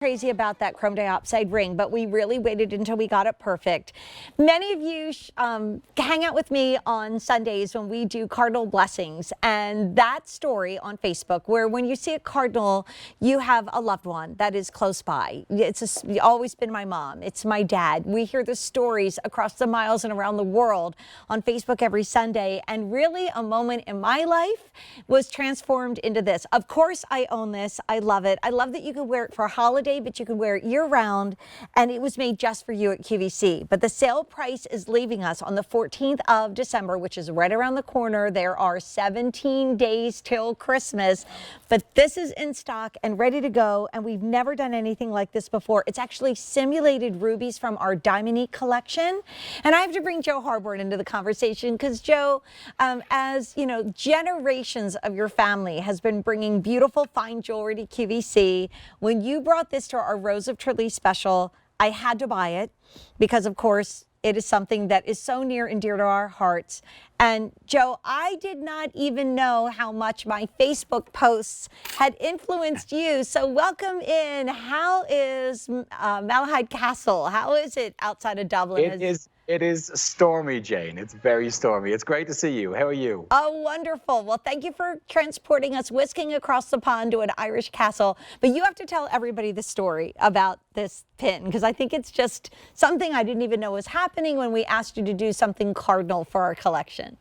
Crazy about that chrome diopside ring, but we really waited until we got it perfect. Many of you hang out with me on Sundays when we do cardinal blessings, and that story on Facebook where when you see a cardinal, you have a loved one that is close by. It's always been my mom. It's my dad. We hear the stories across the miles and around the world on Facebook every Sunday, and really a moment in my life was transformed into this. Of course, I own this. I love it. I love that you can wear it for a holiday, but you can wear it year-round, and it was made just for you at QVC. But the sale price is leaving us on the 14th of December, which is right around the corner. There are 17 days till Christmas, but this is in stock and ready to go, and we've never done anything like this before. It's actually simulated rubies from our Diamonique collection, and I have to bring Joe Harborn into the conversation because Joe, as you know, generations of your family has been bringing beautiful fine jewelry to QVC. When you brought this to our Rose of Tralee special, I had to buy it because, of course, it is something that is so near and dear to our hearts. And Joe, I did not even know how much my Facebook posts had influenced you. So welcome in. How is Malahide Castle? How is it outside of Dublin? It is stormy, Jane. It's very stormy. It's great to see you. How are you? Oh, wonderful. Well, thank you for transporting us, whisking across the pond to an Irish castle. But you have to tell everybody the story about this pin, because I think it's just something I didn't even know was happening when we asked you to do something cardinal for our collection.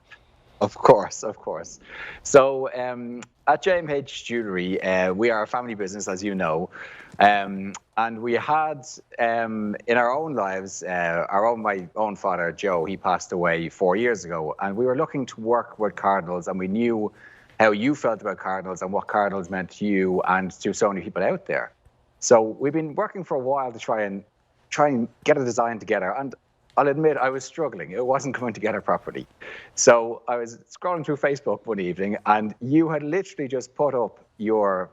Of course, of course. So at JMH Jewellery, we are a family business, as you know. And we had, in our own lives, my own father, Joe, he passed away 4 years ago. And we were looking to work with cardinals, and we knew how you felt about cardinals and what cardinals meant to you and to so many people out there. So we've been working for a while to try and get a design together. And I'll admit I was struggling. It wasn't coming together properly. So I was scrolling through Facebook one evening, and you had literally just put up your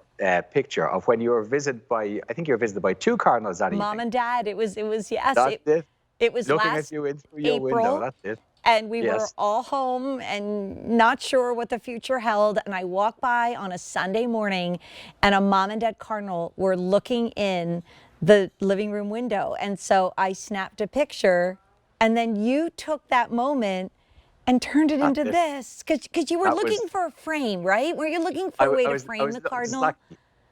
picture of when you were visited by, I think you were visited by two cardinals that evening. Mom and Dad. It was yes. That's it. It was looking last at you in through your April, window. That's it. and we Yes. were all home and not sure what the future held. And I walked by on a Sunday morning, and a Mom and Dad cardinal were looking in the living room window. And so I snapped a picture, and then you took that moment and turned it into this, because you were looking for a frame, right? Were you looking for a way to frame the cardinal?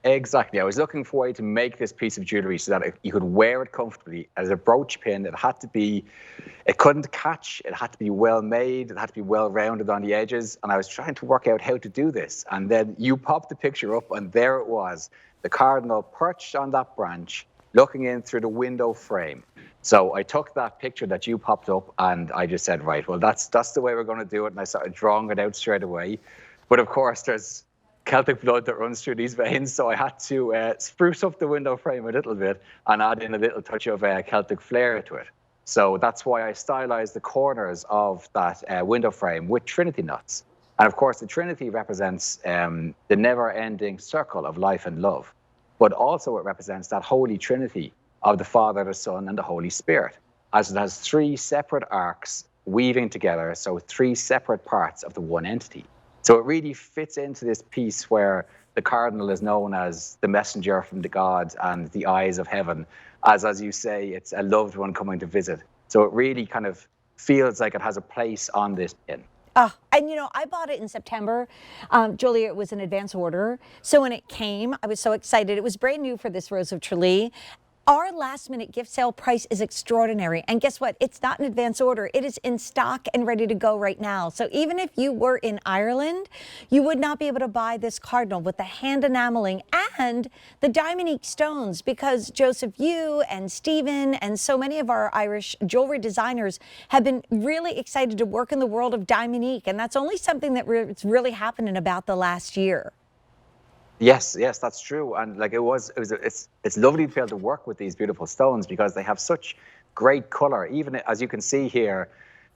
Exactly. I was looking for a way to make this piece of jewellery so that you could wear it comfortably as a brooch pin. It couldn't catch, it had to be well made, it had to be well rounded on the edges. And I was trying to work out how to do this. And then you popped the picture up, and there it was, the cardinal perched on that branch, looking in through the window frame. So I took that picture that you popped up, and I just said, right, well, that's the way we're going to do it. And I started drawing it out straight away. But of course, there's Celtic blood that runs through these veins, so I had to spruce up the window frame a little bit and add in a little touch of Celtic flair to it. So that's why I stylized the corners of that window frame with Trinity nuts. And of course, the Trinity represents the never-ending circle of life and love. But also it represents that Holy Trinity of the Father, the Son, and the Holy Spirit, as it has three separate arcs weaving together, so three separate parts of the one entity. So it really fits into this piece where the cardinal is known as the messenger from the gods and the eyes of heaven, as you say, it's a loved one coming to visit. So it really kind of feels like it has a place on this pin. And you know, I bought it in September. Julia, it was an advance order. So when it came, I was so excited. It was brand new for this Rose of Tralee. Our last minute gift sale price is extraordinary. And guess what? It's not an advance order. It is in stock and ready to go right now. So even if you were in Ireland, you would not be able to buy this cardinal with the hand enameling and the Diamonique stones, because Joseph, you and Stephen and so many of our Irish jewelry designers have been really excited to work in the world of Diamonique. And that's only something that's really happened in about the last year. Yes, that's true. And like it's lovely to be able to work with these beautiful stones because they have such great color. Even as you can see here,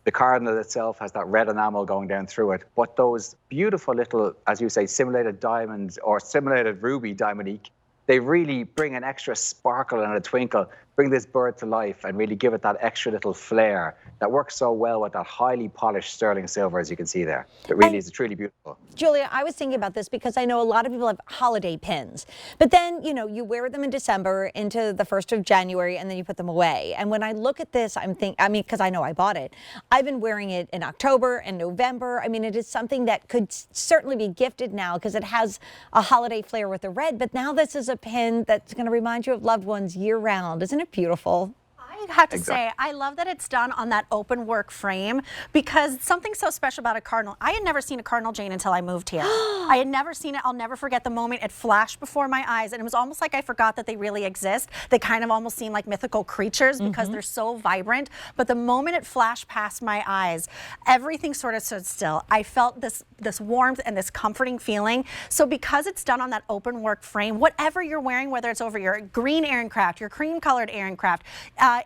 the cardinal itself has that red enamel going down through it. But those beautiful little, as you say, simulated diamonds or simulated ruby Diamonique they really bring an extra sparkle and a twinkle, bring this bird to life and really give it that extra little flair that works so well with that highly polished sterling silver, as you can see there. It really is truly beautiful. Julia, I was thinking about this because I know a lot of people have holiday pins, but then, you know, you wear them in December into the 1st of January and then you put them away. And when I look at this, because I know I bought it, I've been wearing it in October and November. I mean, it is something that could certainly be gifted now because it has a holiday flair with the red, but now this is a pin that's going to remind you of loved ones year round. Isn't it beautiful? I have to say, I love that it's done on that open work frame because something so special about a cardinal. I had never seen a cardinal, Jane, until I moved here. I had never seen it. I'll never forget the moment it flashed before my eyes, and it was almost like I forgot that they really exist. They kind of almost seem like mythical creatures because they're so vibrant. But the moment it flashed past my eyes, everything sort of stood still. I felt this warmth and this comforting feeling. So because it's done on that open work frame, whatever you're wearing, whether it's over your green Aaroncraft, your cream-colored Aaroncraft,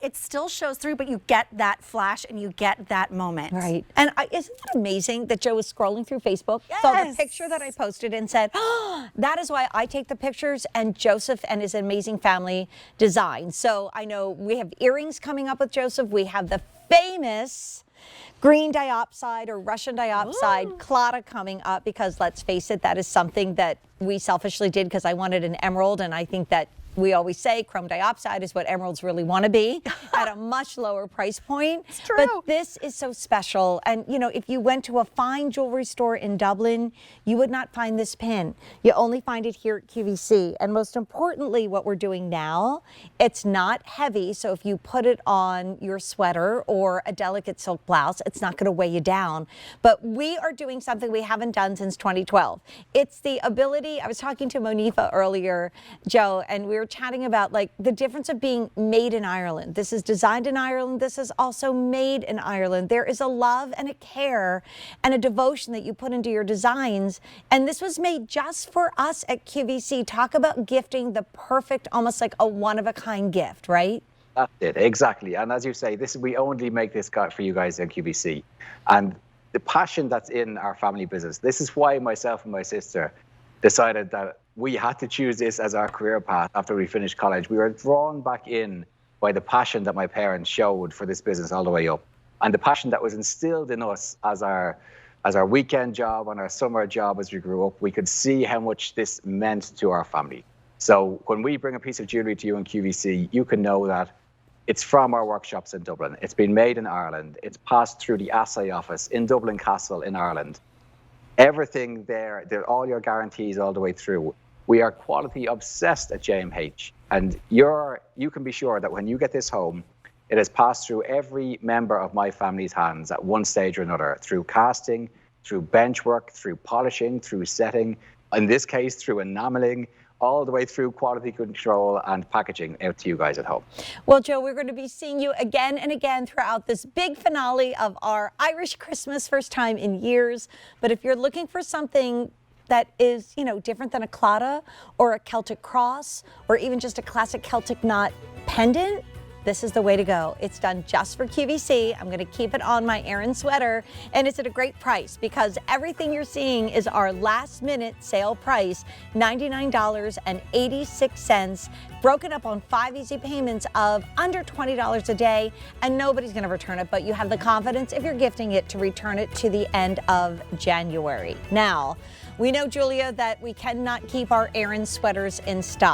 it still shows through, but you get that flash and you get that moment. Right. And isn't that amazing that Joe was scrolling through Facebook, saw the picture that I posted and said, oh, that is why I take the pictures and Joseph and his amazing family design. So I know we have earrings coming up with Joseph. We have the famous green diopside or Russian diopside claddagh coming up because let's face it, that is something that we selfishly did because I wanted an emerald, and I think that we always say chrome diopside is what emeralds really want to be at a much lower price point. It's true. But this is so special. And, you know, if you went to a fine jewelry store in Dublin, you would not find this pin. You only find it here at QVC. And most importantly, what we're doing now, it's not heavy. So if you put it on your sweater or a delicate silk blouse, it's not going to weigh you down. But we are doing something we haven't done since 2012. It's the ability, I was talking to Monifa earlier, Joe, and we were chatting about like the difference of being made in Ireland. This is designed in Ireland. This is also made in Ireland. There is a love and a care and a devotion that you put into your designs. And this was made just for us at QVC. Talk about gifting the perfect, almost like a one-of-a-kind gift, right? That's it, exactly. And as you say, we only make this for you guys at QVC. And the passion that's in our family business, this is why myself and my sister decided that we had to choose this as our career path after we finished college. We were drawn back in by the passion that my parents showed for this business all the way up, and the passion that was instilled in us as our weekend job and our summer job as we grew up. We could see how much this meant to our family. So when we bring a piece of jewelry to you in QVC, you can know that it's from our workshops in Dublin. It's been made in Ireland. It's passed through the assay office in Dublin Castle in Ireland. Everything there, all your guarantees all the way through. We are quality obsessed at JMH, and you can be sure that when you get this home, it has passed through every member of my family's hands at one stage or another, through casting, through bench work, through polishing, through setting, in this case, through enameling, all the way through quality control and packaging out to you guys at home. Well, Joe, we're going to be seeing you again and again throughout this big finale of our Irish Christmas, first time in years. But if you're looking for something that is, you know, different than a claddagh or a Celtic cross or even just a classic Celtic knot pendant, this is the way to go. It's done just for QVC. I'm going to keep it on my Erin sweater, and it's at a great price because everything you're seeing is our last minute sale price, $99.86, broken up on 5 easy payments of under $20 a day, and nobody's going to return it, but you have the confidence if you're gifting it to return it to the end of January. Now, we know, Julia, that we cannot keep our Erin sweaters in stock.